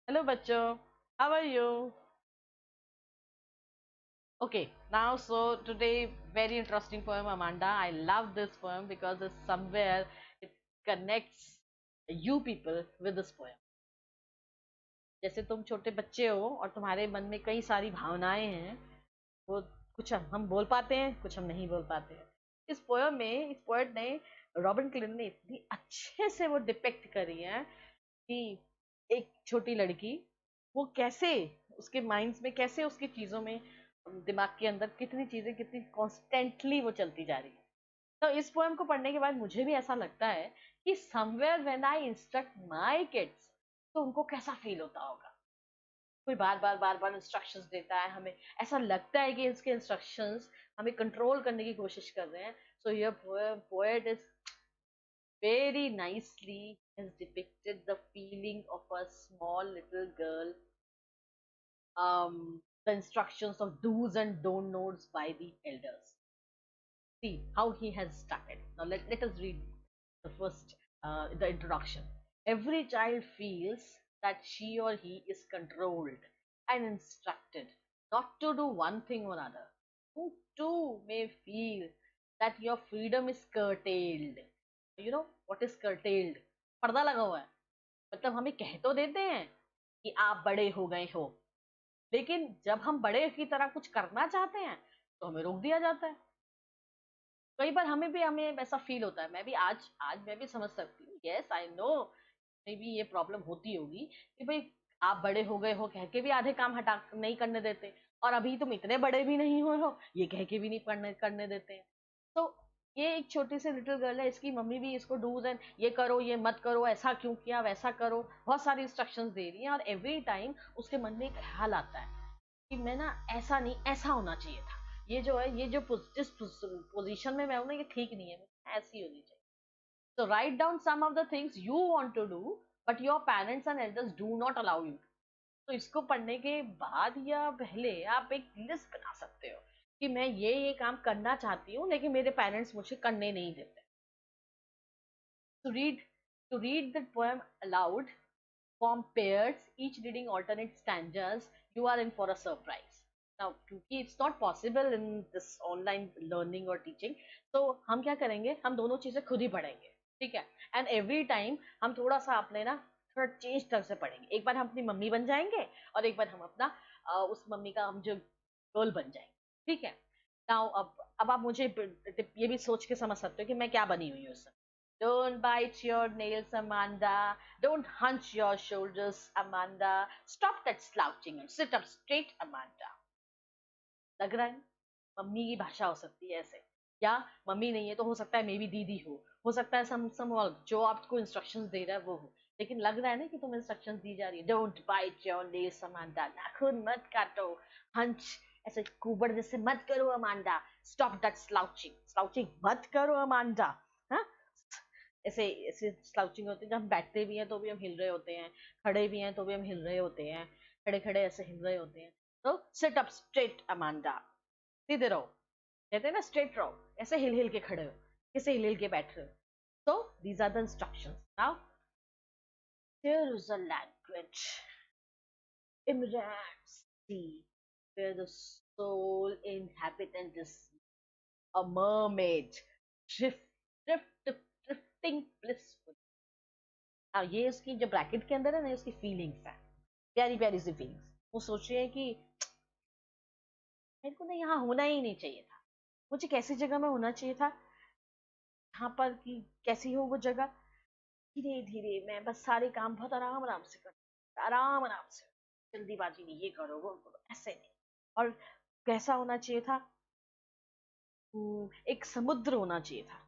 Hello, Bacho. How are you? Okay, now so today very interesting poem, Amanda. I love this poem because it's somewhere it connects you people with this poem. जैसे तुम छोटे बच्चे हो और तुम्हारे मन में कई सारी भावनाएं हैं, वो कुछ हम बोल पाते हैं, कुछ हम नहीं बोल पाते हैं। इस पोयम में इस पोएट ने रॉबिन क्लिन ने इतनी अच्छे से वो डिपेक्ट करी है कि एक छोटी लड़की वो कैसे उसके माइंड्स में कैसे उसकी चीजों में दिमाग के अंदर कितनी चीजें कितनी कॉन्स्टेंटली वो चलती जा रही है। तो इस पोएम को पढ़ने के बाद मुझे भी ऐसा लगता है कि somewhere when I instruct my kids तो उनको कैसा फील होता होगा। कोई बार बार इंस्ट्रक्शंस देता है, हमें ऐसा लगता है कि इसके इंस्ट्रक्शंस हमें कंट्रोल करने की कोशिश कर रहे हैं। सो ये poet is very nicely has depicted the feeling of a small little girl, the instructions of do's and don't knows by the elders. See how he has started. Now let us read the first, the introduction. Every child feels that she or he is controlled and instructed not to do one thing or other. You too may feel that your freedom is curtailed. You know what is curtailed? पर्दा लगा हुआ है, मतलब हमें कह तो देते हैं कि आप बड़े हो गए हो, लेकिन जब हम बड़े की तरह कुछ करना चाहते हैं तो हमें रोक दिया जाता है। कई बार हमें वैसा फील होता है। मैं भी आज मैं भी समझ सकती हूँ, yes I know, may be ये प्रॉब्लम होती होगी कि भाई आप बड़े हो गए हो कह के भी आधे काम हटा नहीं करने देते, और अभी तुम इतने बड़े भी नहीं हुए हो ये कह के भी नहीं करने करने देते हैं। तो ये एक छोटी सी लिटिल गर्ल है, इसकी मम्मी भी इसको डूज एंड ये करो ये मत करो, ऐसा क्यों किया वैसा करो, बहुत सारी इंस्ट्रक्शंस दे रही है, और एवरी टाइम उसके मन में एक ख्याल आता है कि मैं ना ऐसा नहीं ऐसा होना चाहिए था। ये जो है ये जो जिस पोजीशन में मैं हूं ना ये ठीक नहीं है, ऐसी होनी चाहिए। So write down some of the things you want to do, but your parents and elders do not allow you. तो इसको पढ़ने के बाद या पहले आप एक लिस्ट बना सकते हो कि मैं ये काम करना चाहती हूँ लेकिन मेरे पेरेंट्स मुझे करने नहीं देते। To read to read the poem aloud, form pairs, each reading alternate stanzas, you are in for a surprise. Now, क्योंकि it's not possible in this online learning or teaching, तो हम क्या करेंगे, हम दोनों चीजें खुद ही पढ़ेंगे, ठीक है। एंड एवरी टाइम हम थोड़ा सा अपने ना थोड़ा चेंज तरह से पढ़ेंगे। एक बार हम अपनी मम्मी बन जाएंगे और एक बार हम अपना उस मम्मी का हम जो रोल बन जाएंगे, ठीक है। नाउ अब आप मुझे ये भी सोच के समझ सकते हो कि मैं क्या बनी हुई हूँ उस समय। Don't bite your nails, Amanda. Don't hunch your shoulders, Amanda. Stop that slouching and sit up straight, Amanda. लग रहा है मम्मी की भाषा हो सकती है ऐसे, या मम्मी नहीं है तो हो सकता है मे बी दीदी हो सकता है सम जो आपको इंस्ट्रक्शंस दे रहा है वो हो, लेकिन लग रहा है ना कि तुम इंस्ट्रक्शंस दी जा रही है। Don't bite your nails Amanda, नाखून मत काटो, हंच ऐसे कुबड़ जैसे मत करो अमांडा, स्टॉप दैट स्लाउचिंग, स्लाउचिंग मत करो अमांडा। हाँ, ऐसे ऐसे स्लाउचिंग होती है जब हम बैठते भी हैं तो भी हम हिल रहे होते हैं, खड़े भी हैं तो भी हम हिल रहे होते हैं, खड़े खड़े ऐसे हिल रहे होते हैं। तो सिट अप स्ट्रेट अमांडा, सीधे रहो, कहते हैं ना स्ट्रेट रहो, ऐसे हिल हिल के खड़े हो, कैसे हिल हिल के बैठ रहे हो। So these are the instructions. Now here is a language, Imran Sea, where the sole inhabitant is a mermaid, drift, drift, drifting blissful. अब ये उसकी जो ब्रैकेट के अंदर है ना उसकी फीलिंग्स है, प्यारी प्यारी सी फीलिंग्स। वो सोच रही है कि मेरे को ना यहाँ होना ही नहीं चाहिए था, मुझे कैसी जगह में होना चाहिए था, यहाँ पर कि कैसी हो वो जगह। धीरे धीरे मैं बस सारे काम बहुत आराम आराम से कर, आराम आराम से, जल्दीबाजी नहीं, ये करो वो करो ऐसे नहीं। और कैसा होना चाहिए था, एक समुद्र होना चाहिए था,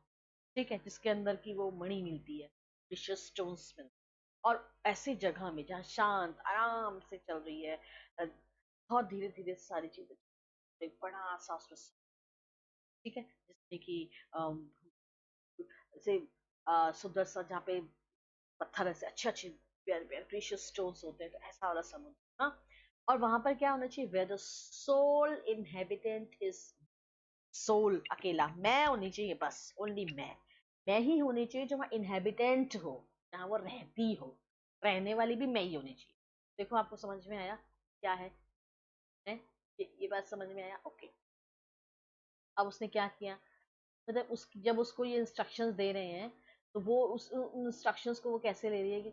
ठीक है, जिसके अंदर की वो मणि मिलती है, प्रीशियस स्टोन्स मिलती है। और ऐसी जगह में जहाँ शांत आराम से चल रही है, बहुत धीरे धीरे सारी चीजें, एक बड़ा सा उसमें, ठीक है, जिसमें कि जैसे सुंदर सा जहाँ पे पत्थर ऐसे अच्छे अच्छे प्यारे प्यारे प्रीशियस स्टोन्स होते हैं, तो ऐसा वाला समुद्र। हाँ, और वहां पर क्या होना चाहिए, where the sole inhabitant is, sole अकेला मैं होनी चाहिए, बस ओनली मैं ही होनी चाहिए जो वहां इनहेबिटेंट हो, जहां वो रहती हो, रहने वाली भी मैं ही होनी चाहिए। देखो आपको समझ में आया क्या है? ये बात समझ में आया? ओके। अब उसने क्या किया, मतलब उस जब उसको ये इंस्ट्रक्शंस दे रहे हैं तो वो उस इंस्ट्रक्शंस को वो कैसे ले रही है कि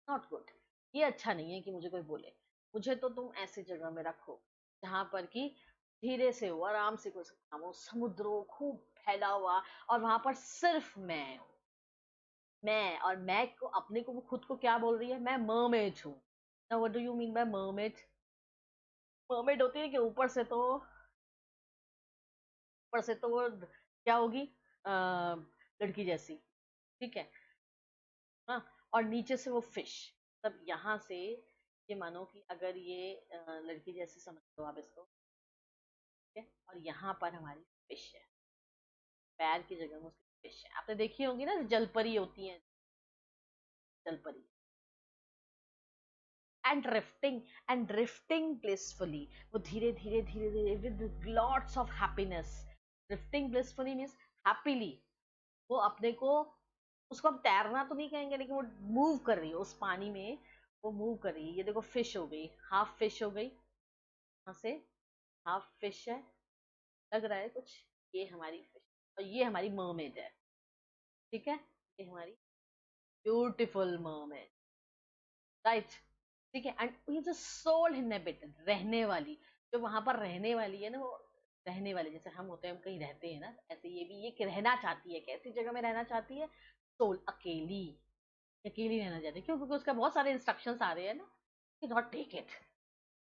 नॉट गुड, ये अच्छा नहीं है कि मुझे कोई बोले, मुझे तो तुम ऐसी जगह में रखो जहां पर कि धीरे से हो, आराम से कोई काम हो, समुद्र हो खूब फैला हुआ, और वहां पर सिर्फ मैं हूँ। मैं, और मैं को अपने को वो खुद को क्या बोल रही है, मैं मरमेड हूँ। Now what do you mean by mermaid? Mermaid होती है कि ऊपर से तो वो क्या होगी, लड़की जैसी, ठीक है, हाँ, और नीचे से वो फिश। तब यहाँ से ये मानो कि अगर ये लड़की जैसी समझ लो आप इसको, ठीक है, और यहाँ पर हमारी फिश है, पैर की जगह में उसकी फिश है। आपने देखी होंगी ना जलपरी होती है, जलपरी। एंड ड्रिफ्टिंग ब्लिसफुली, वो धीरे धीरे धीरे धीरे with lots of happiness, drifting blissfully means happily, वो अपने को, उसको हम तैरना तो नहीं कहेंगे लेकिन वो मूव कर रही है उस पानी में, वो मूव कर रही है। ये देखो फिश हो गई, हाफ फिश हो गई, यहाँ से हाफ फिश है, लग रहा है कुछ, ये हमारी फिश, और ये हमारी मरमेड है, ठीक है, ये हमारी ब्यूटीफुल मरमेड, राइट, ठीक है। एंड ये जो सोल इनहेबिटेड, रहने वाली, जो वहां पर रहने वाली है ना, वो रहने वाली, जैसे हम होते हैं, हम कहीं रहते हैं ना, ऐसे ये भी ये रहना चाहती है, कैसी जगह में रहना चाहती है, सोल अकेली, अकेली रहना चाहती है, क्यों? क्योंकि उसका बहुत सारे इंस्ट्रक्शंस आ रहे हैं ना, नॉट टेक इट,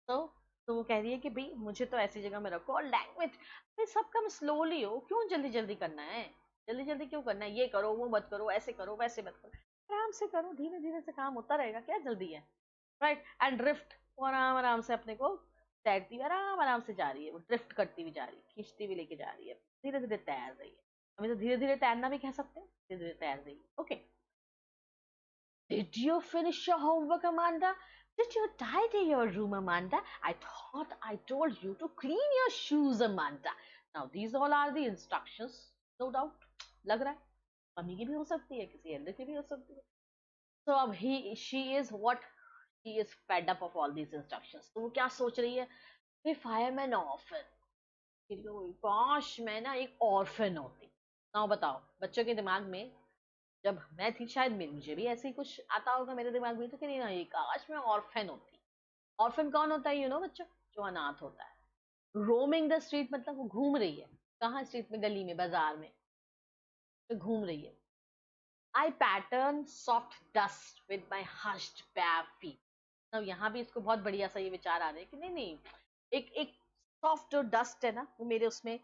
तो वो कह रही है कि भाई मुझे तो ऐसी जगह में रखो। और लैंग्वेज, भाई सब काम स्लोली हो, क्यों जल्दी जल्दी करना है, जल्दी जल्दी क्यों करना है, ये करो वो मत करो, ऐसे करो वैसे मत करो, आराम से करो, धीरे धीरे से काम होता रहेगा, क्या जल्दी है, राइट। एंड ड्रिफ्ट, वो आराम आराम से अपने को तैरती हुई आराम आराम से जा रही है, वो ड्रिफ्ट करती हुई जा रही है, खींचती हुई लेके जा रही है, धीरे धीरे तैर रही है। हमें तो धीरे धीरे तैरना भी कह सकते हैं, धीरे धीरे तैर रही है, okay. Did you finish your homework, Amanda? Did you tidy your room, Amanda? I thought I told you to clean your shoes, Amanda. Now, these all are the instructions, no doubt. लग रहा है mummy की भी हो सकती है, किसी Elder की भी हो सकती है। So अब she is what? She is fed up of all these instructions. तो वो क्या सोच रही है? If I am an orphan, काश मैं ना एक ऑर्फन होती। ना बताओ, बच्चों के दिमाग में जब मैं थी शायद मुझे भी ऐसे ही कुछ आता होगा मेरे दिमाग में, तो कि नहीं ना, ये काश मैं ऑर्फन होती। ऑर्फन कौन होता है, बच्चों, जो अनाथ होता है। रोमिंग द स्ट्रीट मतलब वो घूम रही है, कहाँ स्ट्रीट में, गली में, बाजार में, तो घूम रही है। I pattern soft dust with my hushed bare feet। तो यहाँ भी इसको बहुत बढ़िया सा ये विचार आ रहे हैं कि नहीं नहीं, एक एक सॉफ्ट जो डस्ट है ना, वो मेरे उसमें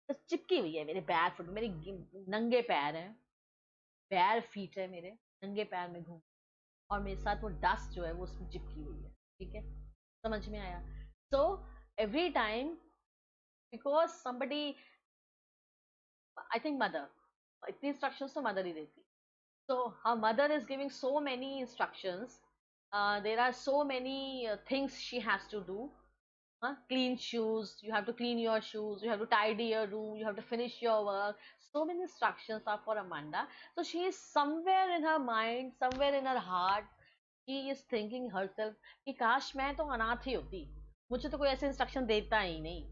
बस चिपकी हुई है, मेरे पैर फुट, मेरे नंगे पैर हैं, पैर फीट है मेरे, नंगे पैर में घूम, और मेरे साथ वो डस्ट जो है वो उसमें चिपकी हुई है, ठीक है, समझ में आया? So every time, because somebody, I think mother, इतनी इंस्ट्रक्शंस तो मदर ही देती, so her mother is giving so many instructions, there are so many things she has to do. Clean shoes, you have to clean your shoes, you have to tidy your room, you have to finish your work, so many instructions are for Amanda. So she is somewhere in her mind, somewhere in her heart, she is thinking herself कि काश मैं तो अनाथ ही होती, मुझे तो कोई ऐसे इंस्ट्रक्शन देता ही नहीं,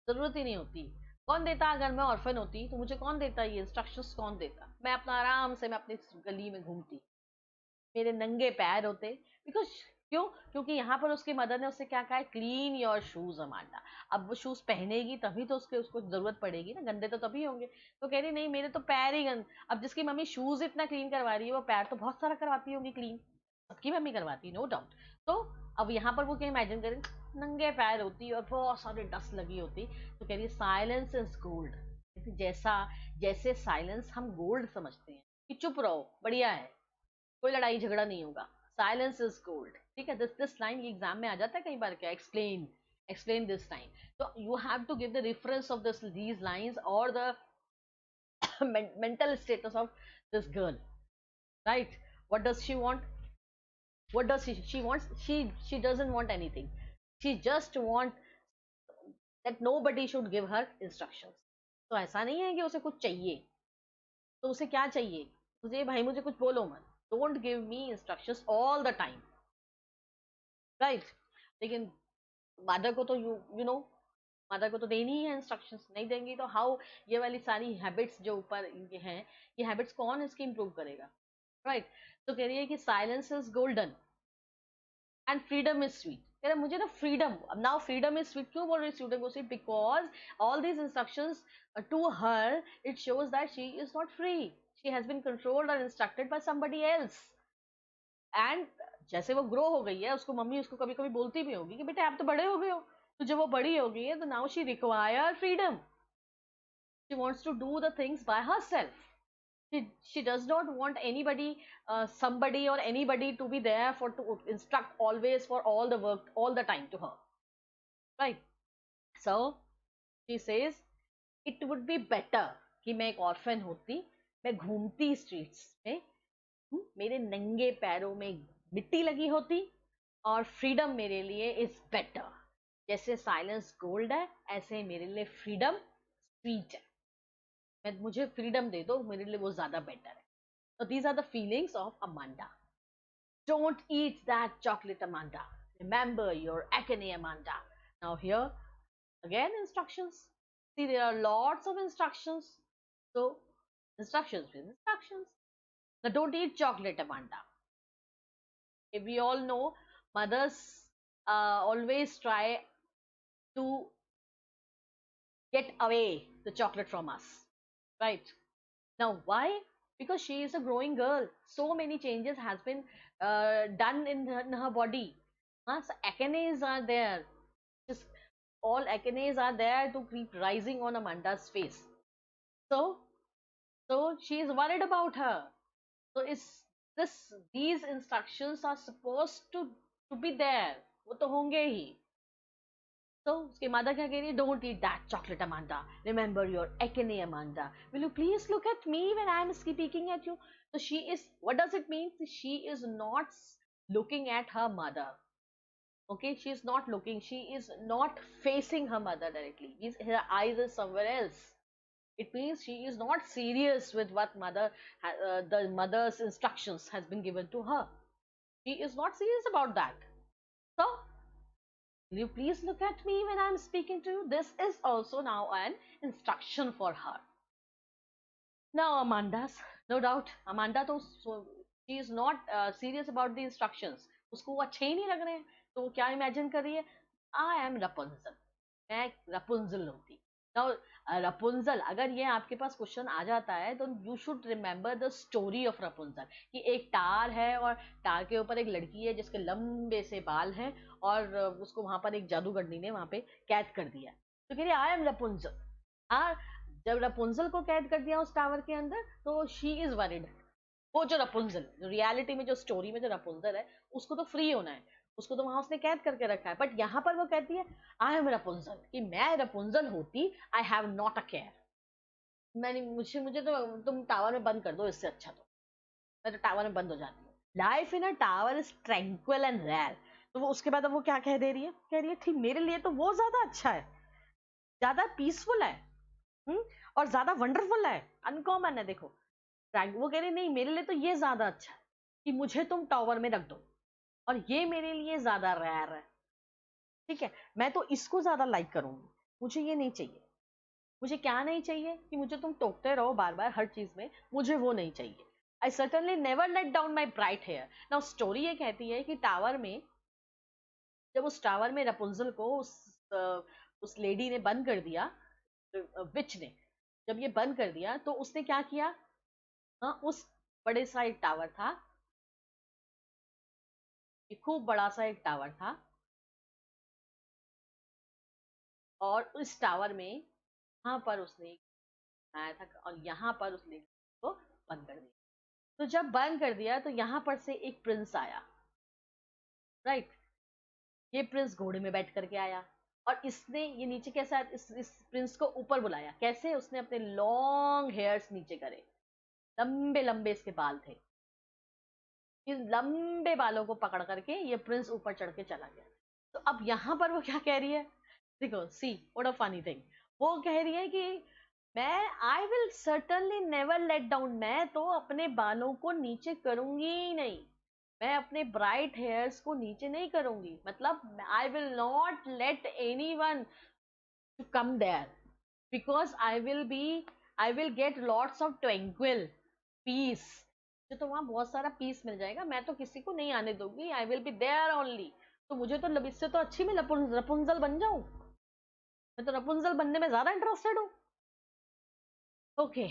जरूरत ही नहीं होती। कौन देता, अगर मैं ऑर्फन होती तो मुझे कौन देता ये इंस्ट्रक्शंस, कौन देता, मैं अपना आराम से मैं अपनी गली में घूमती, मेरे नंगे पैर होते, बिकॉज क्यों, क्योंकि यहाँ पर उसकी मदर ने उससे क्या कहा है, क्लीन योर शूज अमांडा। अब वो शूज पहनेगी तभी तो उसके उसको जरूरत पड़ेगी ना, गंदे तो तभी होंगे। तो कह रही नहीं, मेरे तो पैर ही गंद, अब जिसकी मम्मी शूज इतना क्लीन करवा रही है, वो पैर तो बहुत सारा करवाती होंगी क्लीन, सबकी मम्मी करवाती है, नो डाउट। तो अब यहाँ पर वो क्या इमेजिन करें, नंगे पैर होती और बहुत सारे डस्ट लगी होती, तो कह रही है साइलेंस इज गोल्ड, जैसा, जैसे साइलेंस हम गोल्ड समझते हैं कि चुप रहो बढ़िया है, कोई लड़ाई झगड़ा नहीं होगा, साइलेंस इज गोल्ड, ठीक है। दिस लाइन ये एग्जाम में आ जाता है कई बार, क्या एक्सप्लेन, एक्सप्लेन दिस लाइन, तो you have to give the reference of this these lines और the mental status of this girl, right? What does she want, what does she wants, she doesn't want anything, she just want that nobody should give her instructions। तो ऐसा नहीं है कि उसे कुछ चाहिए, तो उसे क्या चाहिए, मुझे भाई मुझे कुछ बोलो मत, don't give me instructions all the time, right. लेकिन मदर को तो यू नो मदर को तो देनी ही है इंस्ट्रक्शंस, नहीं देंगी तो हाउ ये वाली सारी हैबिट्स जो ऊपर इनके हैं, ये हैबिट्स कौन इसकी इंप्रूव करेगा, राइट। तो कह रही है कि silence is golden and freedom is sweet. कह रहा मुझे ना freedom, now freedom is sweet, क्यों बोल रही फ्रीडम को sweet, because all these instructions to her it shows that she is not free, she has been controlled और instructed by somebody else. And जैसे वो ग्रो हो गई है, उसको मम्मी उसको कभी कभी बोलती भी होगी कि बेटा आप तो बड़े हो गए हो, तो जब वो बड़ी हो गई है तो now she require freedom, she wants to do the things by herself, she does not want anybody, somebody or anybody to be there for to instruct always for all the work all the time to her, right? So she says it would be better कि मैं एक orphan होती, मैं घूमती streets में, मेरे नंगे पैरों में मिट्टी लगी होती, और फ्रीडम मेरे लिए इज बेटर, जैसे साइलेंस गोल्ड है ऐसे मेरे लिए फ्रीडम स्वीट है, मैं मुझे फ्रीडम दे दो, मेरे लिए वो ज्यादा बेटर है। So these are the feelings of Amanda. Don't eat that chocolate, Amanda. Remember your acne, Amanda. Now here again instructions. See, there are lots of instructions. So instructions with instructions. Now don't eat chocolate, Amanda. If we all know, mothers always try to get away the chocolate from us, right? Now why? Because she is a growing girl, so many changes has been done in her body. So acnes are there, just all acnes are there to keep rising on Amanda's face. So she is worried about her. So is this, these instructions are supposed to be there, वो तो होंगे ही। So उसकी mother क्या कह रही है, don't eat that chocolate, Amanda. Remember your acne, Amanda. Will you please look at me when I am speaking at you? So she is, what does it mean? She is not looking at her mother. Okay, she is not looking, she is not facing her mother directly. Her eyes is somewhere else. It means she is not serious with what the mother's instructions has been given to her. She is not serious about that. So will you please look at me when I'm speaking to you? This is also now an instruction for her. Now, Amanda's, no doubt, Amanda तो she is not serious about the instructions. उसको वो अच्छे ही नहीं लग रहे हैं, तो वो क्या imagine कर रही है, I am Rapunzel, मैं Rapunzel होती। Now, Rapunzel, अगर ये आपके पास क्वेश्चन आ जाता है तो you should remember the story of Rapunzel, कि एक टार है और टार के ऊपर एक लड़की है जिसके लंबे से बाल हैं, और उसको वहां पर एक जादूगरनी ने वहां पे कैद कर दिया, तो कह रही आई एम Rapunzel। जब रपुंजल को कैद कर दिया उस टावर के अंदर, तो शी इज वरिड। वो जो रपुंजल, जो रियलिटी में, जो स्टोरी में जो रपुंजल है, उसको तो फ्री होना है, उसको तो वहां उसने कैद करके रखा है, बट यहाँ पर वो कहती है आई एम रपुंजल, कि मैं रपुंजल होती, I have not a care, मैंने मुझे मुझे तो तुम टावर में बंद कर दो, इससे अच्छा तो मैं तो टावर में बंद हो जाती हूँ। Life in a tower is tranquil and rare. तो वो उसके बाद अब वो क्या कह दे रही है, कह रही है ठीक मेरे लिए तो वो ज्यादा अच्छा है, ज्यादा पीसफुल है, हम्म, और ज्यादा वंडरफुल है, अनकॉमन है। देखो वो कह रहे नहीं मेरे लिए तो ये ज्यादा अच्छा है कि मुझे तुम टावर में रख दो, और ये मेरे लिए ज्यादा रेयर है, ठीक है, मैं तो इसको ज्यादा लाइक करूंगी, मुझे ये नहीं चाहिए। मुझे क्या नहीं चाहिए, कि मुझे तुम टोकते रहो बार बार हर चीज में, मुझे वो नहीं चाहिए। I certainly never let down my bright hair. Now story ये कहती है कि टावर में, जब उस टावर में रपुंजल को उस लेडी ने बंद कर दिया, विच ने जब ये बंद कर दिया, तो उसने क्या किया, हाँ, उस बड़े सा एक टावर था, ये खूब बड़ा सा एक टावर था, और उस टावर में यहाँ पर उसने बनाया था, और यहाँ पर उसने को बंद कर दिया। तो जब बंद कर दिया तो यहाँ पर से एक प्रिंस आया, राइट। ये प्रिंस घोड़े में बैठ करके आया, और इसने ये नीचे कैसे आया, इस प्रिंस को ऊपर बुलाया, कैसे, उसने अपने लॉन्ग हेयर्स नीचे करे, लंबे लंबे इसके बाल थे, इन लंबे बालों को पकड़ करके ये प्रिंस ऊपर चढ़ के चला गया। तो अब यहाँ पर वो क्या कह रही है, देखो see what a funny thing, वो कह रही है कि मैं I will certainly never let down, मैं तो अपने बालों को नीचे करूंगी ही नहीं, मैं अपने ब्राइट हेयर्स को नीचे नहीं करूंगी, मतलब I will not let anyone to come there, because I will get lots of tranquil peace, मुझे तो वहां बहुत सारा पीस मिल जाएगा, मैं तो किसी को नहीं आने दूंगी, I will be there only. तो मुझे तो इससे तो अच्छी मैं रपुंजल बन जाऊं, मैं तो रपुंजल बनने में ज्यादा इंटरेस्टेड हूँ। ओके,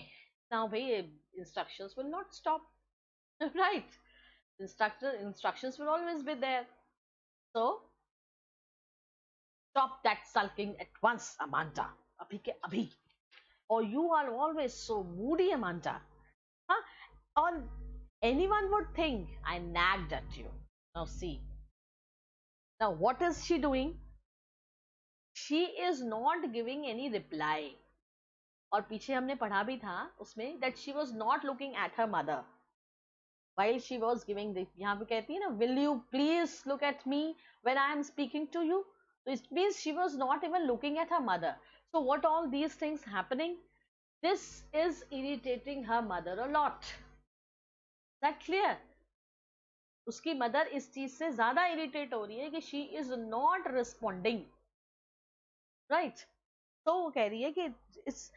नाउ भाई instructions will not stop, right, instructions will always be there. So stop that sulking at once, Amanda. Abhi ke abhi. Or you are always so moody, Amanda. Huh? Or anyone would think I nagged at you. Now see. Now what is she doing? She is not giving any reply. और पीछे हमने पढ़ा भी था उसमें that she was not looking at her mother while she was giving this. यहाँ पे कहती है ना, will you please look at me when I am speaking to you? So it means she was not even looking at her mother. So what all these things happening? This is irritating her mother a lot. Is that clear? उसकी mother इस चीज से ज्यादा irritate हो रही है कि she is not responding, right. तो वो कह रही है कि it's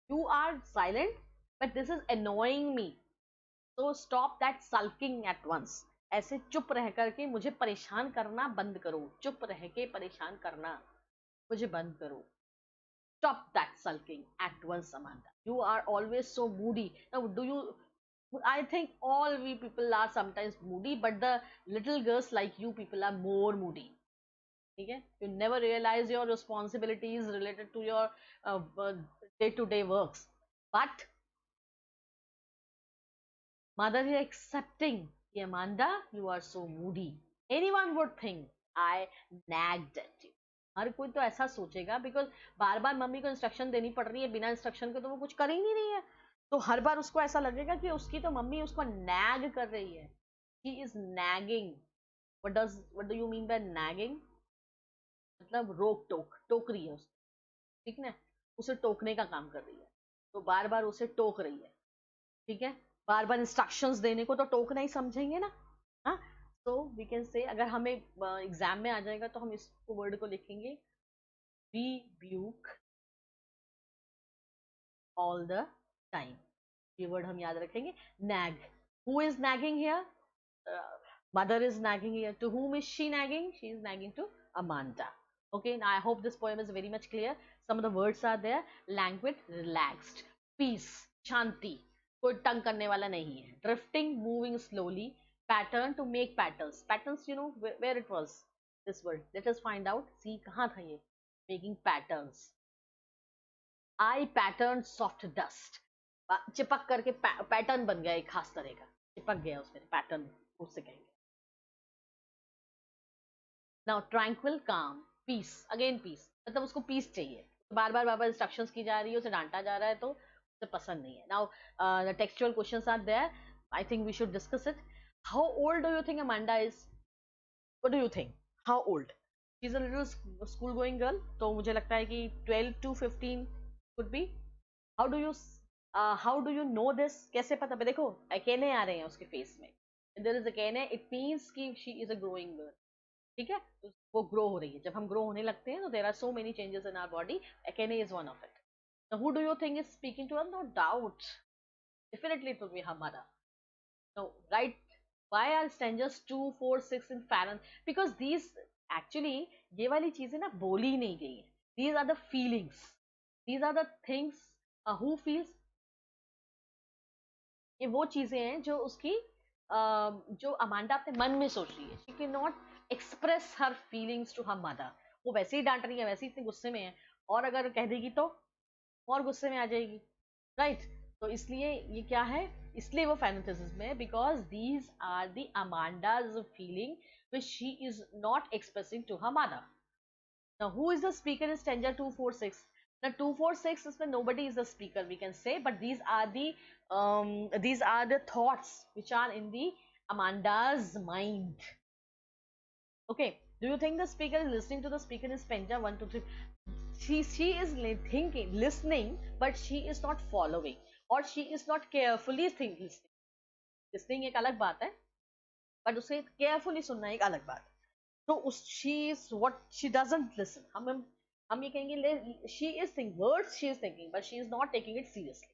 you are silent but this is annoying me, तो stop that sulking at once. ऐसे चुप रह करके मुझे परेशान करना बंद करो, चुप रह के परेशान करना मुझे बंद करो। Stop that sulking at once, Amanda, you are always so moody. Now do you, I think all we people are sometimes moody, but the little girls like you people are more moody. Okay? You never realize your responsibilities related to your day-to-day works. But mother is accepting. Amanda, you are so moody. Anyone would think I nagged at you. हर कोई तो ऐसा सोचेगा, because bar bar mummy को instruction देनी पड़ रही है, बिना इंस्ट्रक्शन के तो वो कुछ कर ही नहीं रही है, तो हर बार उसको ऐसा लगेगा कि उसकी तो मम्मी उसको नैग कर रही है, she is nagging. What do you mean by nagging? मतलब रोक टोक, टोक रही है उसको, ठीक ना, उसे टोकने का काम कर रही है, तो बार बार उसे टोक रही है, ठीक है। बार बार इंस्ट्रक्शंस देने को तो टोकना ही समझेंगे ना, हाँ। तो वी कैन से, अगर हमें एग्जाम में आ जाएगा तो हम इस वर्ड को लिखेंगे rebuke all the time, ये वर्ड हम याद रखेंगे। nag, who is nagging here? Mother is nagging here. To whom is she nagging? She is nagging to Amanda. Okay, now I hope this poem is very much clear. Some of the words are there: languid, relaxed, peace, shanti, कोई तंग करने वाला नहीं है, drifting, moving slowly, pattern, to make patterns, patterns, you know where it was this word, let us find out, see कहाँ था ये, making patterns, I pattern soft dust, चिपक करके पैटर्न बन गया एक खास तरह का, चिपक गया उसमें पैटर्न, उससे कहेंगे। नाउ ट्रैंक्विल, काम, पीस, अगेन पीस, मतलब उसको पीस चाहिए, बार बार इंस्ट्रक्शंस की जा रही है, उसे डांटा जा रहा है, तो उसे पसंद नहीं है। Now the textual questions are there, I think we should discuss it. How old do you think Amanda is? What do you think, how old? She is a little school going girl, तो मुझे लगता है कि 12 to 15 could be. How do you, how do you know this, कैसे पता? देखो अकेले आ रहे हैं उसके फेस में, देयर इज अकेले, इट मींस कि she is a growing girl, ठीक है, तो वो ग्रो हो रही है, जब हम ग्रो होने लगते हैं तो there are so many changes in our body, अकेले is one of it. Now who do you think is speaking to us? No doubt, definitely it will be her mother. No, right? Why are strangers 2, 4, 6 in Fahrenheit? Because these actually, ये वाली चीजें ना बोली नहीं गई है, these are the feelings, these are the things, who feels, ये वो चीजें हैं जो उसकी जो अमांडा अपने मन में सोच रही है, she can not express her feelings to her mother, वो वैसे ही डांट रही है, वैसे ही इतने गुस्से में है, और अगर कह देगी तो और गुस्से में आ जाएगी, राइट। तो इसलिए ये क्या है, इसलिए वो फैनेटिज्म में है, because these are the Amanda's feeling which she is not expressing to her mother. Now, who is the speaker in stanza 246? Now, 246 is when nobody is the speaker, we can say, but these are the thoughts which are in the Amanda's mind. Okay, do you think the speaker is listening to the speaker in stanza 1, 2, 3? She is thinking, listening, but she is not following, or she is not carefully listening. Listening एक अलग बात है, but उसे carefully सुनना एक अलग बात है। तो उस she is what she doesn't listen, हम ये कहेंगे she is think words she is thinking but she is not taking it seriously.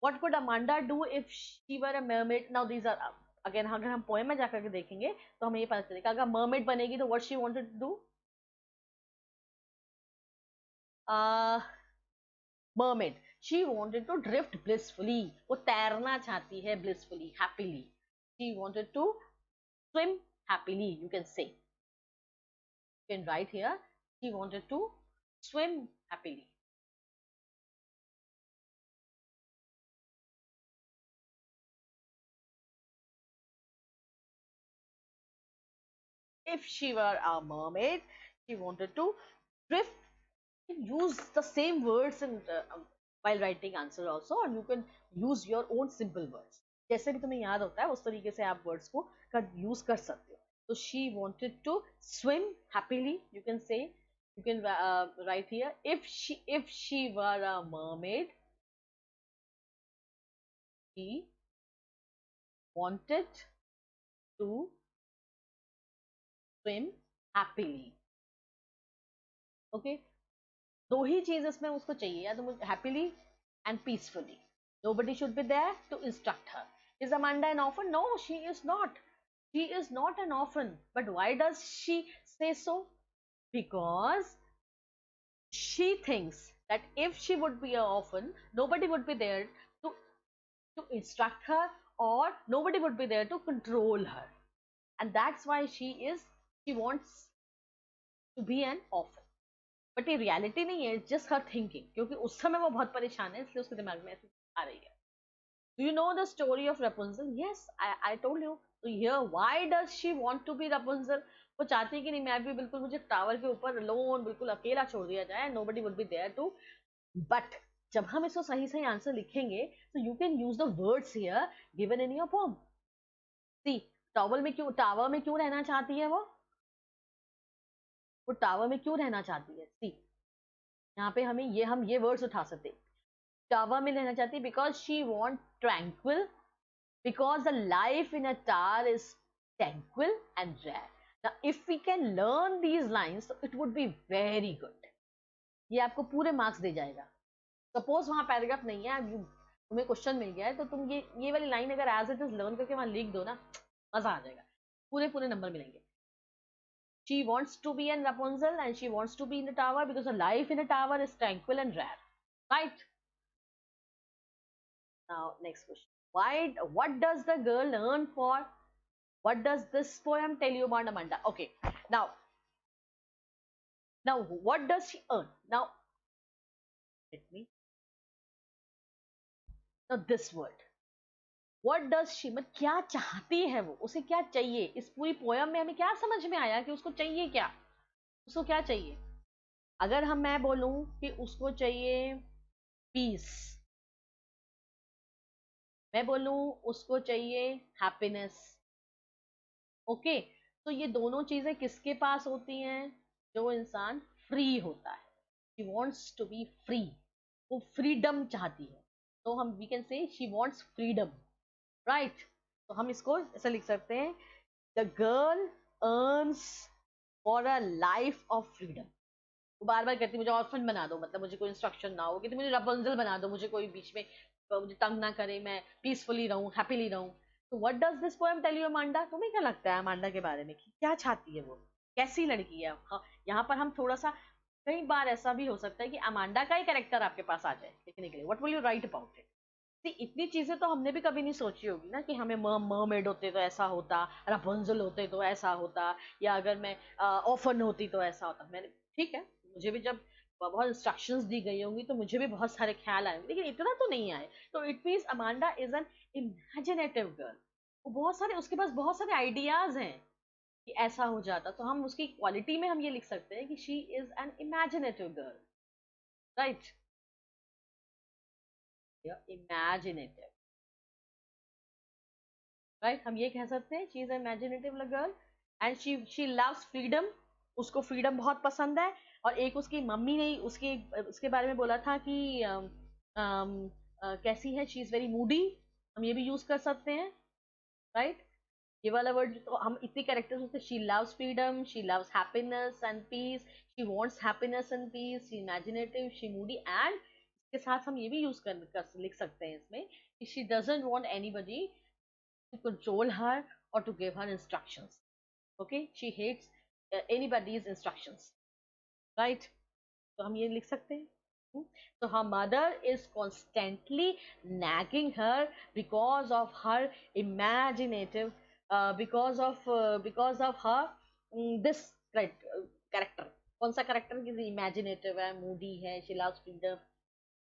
What could Amanda do if she were a mermaid? Now these are again, अगर हम poem में जाकर के देखेंगे तो हमें ये पता चलेगा अगर मरमेड बनेगी तो what she wanted to do? Mermaid, she wanted to drift blissfully, वो तैरना चाहती है blissfully, happily. She wanted to swim happily, you can say, you can write here, she wanted to swim happily. If she were a mermaid, she wanted to drift. You can use the same words in while writing answer also, and you can use your own simple words. जैसे भी तुम्हें याद होता है उस तरीके से आप words को use कर सकते हो. So she wanted to swim happily. You can say, you can write here, if she were a mermaid, she wanted to swim happily. Okay, दो ही चीज इसमें उसको चाहिए, या तो मुझे happily and peacefully. Nobody should be there to instruct her. Is Amanda an orphan? No, she is not. She is not an orphan. But why does she say so? Because she thinks that if she would be an orphan, nobody would be there to instruct her, or nobody would be there to control her. And that's why she wants to be an orphan. But ये reality नहीं है, just हर thinking, क्योंकि उस समय वो बहुत परेशान है इसलिए उसके दिमाग में ऐसी आ रही है. Do you know the story of Rapunzel? Yes, I told you. तो here why does she want to be Rapunzel? वो चाहती है कि नहीं, मैं भी बिल्कुल, मुझे टावर के ऊपर लोन बिल्कुल अकेला छोड़ दिया जाए, nobody would be there to. But जब हम इसको सही सही आंसर लिखेंगे तो you can use the words here given in your poem. See, tower में क्यों रहना चाहती है वो टावर में क्यों रहना चाहती है? सी, यहाँ पे हम ये वर्ड्स उठा सकते. टावर में रहना चाहती है because she want tranquil, because the life in a tower is tranquil and rare. Now, if we can learn these lines, so it would be very good. ये आपको पूरे मार्क्स दे जाएगा. सपोज वहां पैराग्राफ नहीं है, तुम्हें क्वेश्चन मिल गया है, तो तुम ये वाली लाइन अगर एज इट इज लर्न करके वहां लिख दो ना, मजा आ जाएगा, पूरे पूरे नंबर मिलेंगे. She wants to be in Rapunzel and she wants to be in the tower because her life in a tower is tranquil and rare. Right? Now, next question. What does the girl earn for? What does this poem tell you about Amanda? Okay. Now, what does she earn? Now, let me. Now, this word. What does she? मतलब क्या चाहती है वो? उसे क्या चाहिए? इस पूरी पोयम में हमें क्या समझ में आया कि उसको चाहिए क्या? उसको क्या चाहिए? अगर मैं बोलूं कि उसको चाहिए पीस, मैं बोलूं उसको चाहिए हैप्पीनेस. ओके, तो ये दोनों चीजें किसके पास होती हैं? जो इंसान फ्री होता है. She wants to be free, वो फ्रीडम चाहती है. तो हम we can say she wants freedom. Right? तो हम इसको ऐसा लिख सकते हैं, the girl yearns for a life of freedom. वो बार बार कहती मुझे ऑर्फन बना दो, मतलब मुझे कोई इंस्ट्रक्शन ना हो, कहती मुझे रपुंजल बना दो, मुझे कोई बीच में मुझे तंग ना करे, मैं पीसफुली रहूं, हैप्पीली रहूं. तो what does this poem tell you Amanda? तुम्हें क्या लगता है अमांडा के बारे में कि क्या चाहती है वो? कैसी लड़की है? हाँ, यहाँ पर हम थोड़ा सा, कई बार ऐसा भी हो सकता है कि अमांडा का ही कैरेक्टर आपके पास आ जाए लिखने के लिए. What will you right about it? इतनी चीजें तो हमने भी कभी नहीं सोची होगी ना कि हमें मरमेड होते तो ऐसा होता, रपुंजल होते तो ऐसा होता, या अगर मैं ऑफन होती तो ऐसा होता. मैंने, ठीक है, मुझे भी जब बहुत इंस्ट्रक्शंस दी गई होंगी तो मुझे भी बहुत सारे ख्याल आएंगे, लेकिन इतना तो नहीं आए. तो it means Amanda is an imaginative girl. वो बहुत सारे, उसके पास बहुत सारे आइडियाज हैं कि ऐसा हो जाता. तो हम उसकी क्वालिटी में हम ये लिख सकते हैं कि she is an imaginative girl. Right? Imaginative. Right? हम ये कह सकते हैं she is imaginative girl and she loves freedom. उसको फ्रीडम बहुत पसंद है. और एक उसकी मम्मी ने उसके बारे में बोला था कि कैसी है, शी इज वेरी मूडी. हम ये भी यूज कर सकते हैं. राइट? ये वाला वर्ड तो हम इतनी कैरेक्टर्स होते, she loves freedom, she loves happiness and peace, she wants happiness and peace, she imaginative, she moody, and इसके साथ हम ये भी यूज कर लिख सकते हैं इसमें कि she doesn't want anybody to control her or to give her instructions. Okay, she hates anybody's instructions, right? तो हम ये लिख सकते हैं. So her mother is constantly nagging her because of her imaginative, because of her this character. कौन सा character की imaginative है, moody है, she loves freedom,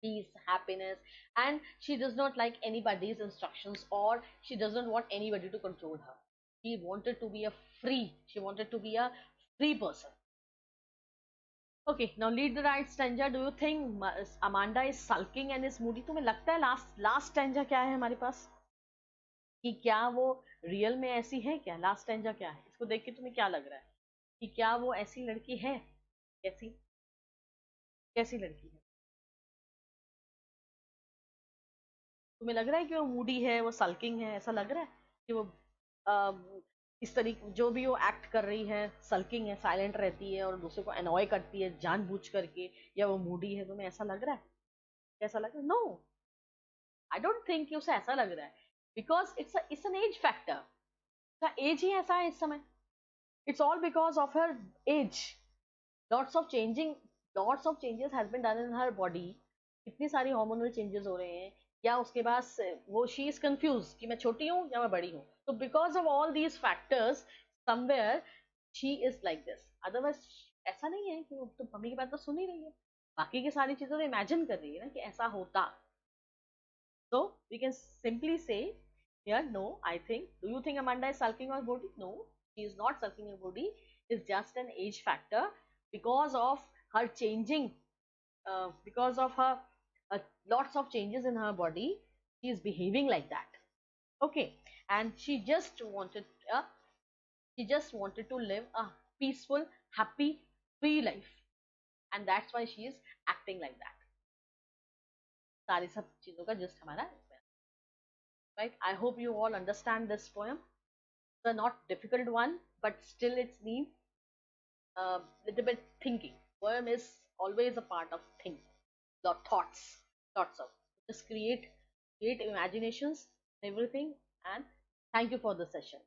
peace, happiness, and she does not like anybody's instructions, or she doesn't want anybody to control her. She wanted to be a free, she wanted to be a free person. Okay, now lead the right stanza. Do you think Amanda is sulking and is moody? तुम्हें लगता है last stanza क्या है हमारे पास, कि क्या वो real में ऐसी है? क्या लास्ट स्टैंजा क्या है? इसको देख के तुम्हें क्या लग रहा है कि क्या वो ऐसी लड़की है? कैसी कैसी लड़की है? तुम्हें लग रहा है कि वो मूडी है, वो सल्किंग है? ऐसा लग रहा है कि वो इस तरीके जो भी वो एक्ट कर रही है सल्किंग है, साइलेंट रहती है और दूसरे को अनॉय करती है जानबूझ करके, या वो मूडी है? तुम्हें ऐसा लग रहा है? कैसा लग रहा है? नो, आई डोंट थिंक कि उसे ऐसा लग रहा है, because it's an age factor. उसका एज ही ऐसा है इस समय. It's all because of her age. Lots of changing, lots of changes has been done in her body. इतनी सारी हार्मोनल चेंजेस हो रहे हैं, या उसके बाद वो शी इज कंफ्यूज कि मैं छोटी हूँ या मैं बड़ी हूँ. तो because of all these factors somewhere she is like this. Otherwise ऐसा नहीं है कि वो तो मम्मी की बात तो सुन ही रही है, बाकी की सारी चीजें तो इमेजिन कर रही है ना कि ऐसा होता. So we can simply say here, no, I think. Do you think Amanda is sulking or moody? No, she is not sulking or moody. It's just an age factor because of her changing, because of her lots of changes in her body. She is behaving like that. Okay, and uh, she just wanted to live a peaceful, happy, free life, and that's why she is acting like that. सारी सब चीजों का just हमारा इसमें. Right, I hope you all understand this poem. It's a not difficult one, but still it's need a little bit thinking. Poem is always a part of thinking, your thoughts, thoughts of just create imaginations, everything. And thank you for the session.